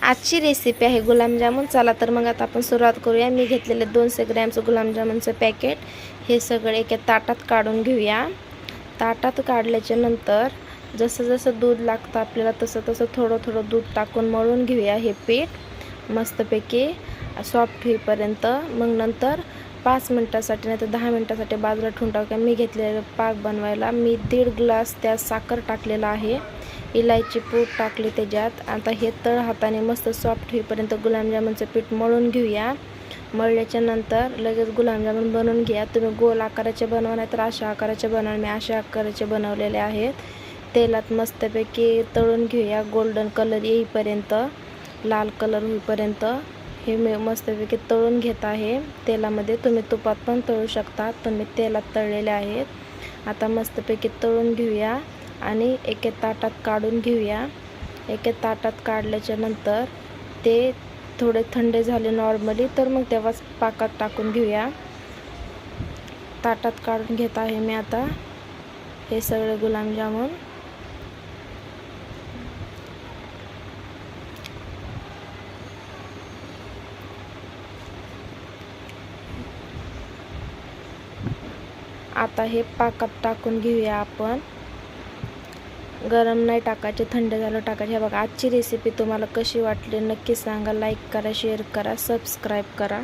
आजची रेसिपी आहे गुलाबजामुन। चला तर मग आता आपण सुरुवात करूया। मी घेतलेले 200 ग्रॅमचं गुलाबजामुनचं पॅकेट हे सगळे एका ताटात काढून घेऊया। ताटात काढल्याच्या नंतर जसं जसं दूध लागतं आपल्याला तसं तसं थोडं थोडं दूध टाकून मळून घेऊया। हे पीठ मस्तपैकी सॉफ्ट होईपर्यंत। मग नंतर 5 मिनिटासाठी नाही तर 10 मिनिटासाठी बाजूला ठेवून टाकूया। मी घेतलेलं पाक बनवायला मी 1.5 ग्लास त्यात साखर टाकलेला आहे, इलायची पूड टाकली त्याच्यात। आता हे तळ हाताने मस्त सॉफ्ट होईपर्यंत गुलाबजामुनचं पीठ मळून घेऊया। मळल्याच्या नंतर लगेच गुलाबजामुन बनवून घ्या। तुम्ही गोल आकाराचे बनवा नाही तर अशा आकाराचे बनवा। मी अशा आकाराचे बनवलेले आहेत। तेलात मस्तपैकी तळून घेऊया गोल्डन कलर येईपर्यंत, लाल कलर होईपर्यंत हे मी मस्तपैकी तळून घेत आहे तेलामध्ये। तुम्ही तुपात पण तळू शकता, पण मी तेलात तळलेले आहेत। आता मस्तपैकी तळून घेऊया आणि एके ताटात काढून घेऊया। एके ताटात काढल्याच्या नंतर ते थोडे थंड झाले नॉर्मली तर मग तेव्हाच पाकात टाकून घेऊया। ताटात काढून घेत आहे मी आता हे सगळे गुलाबजामुन। आता हे पाकात टाकून घेऊया आपण। गरम नाही टाकायचे, थंड झालं टाकायचे। हे बघा आजची रेसिपी तुम्हाला कशी वाटली नक्की सांगा। लाईक करा, शेअर करा, सबस्क्राईब करा।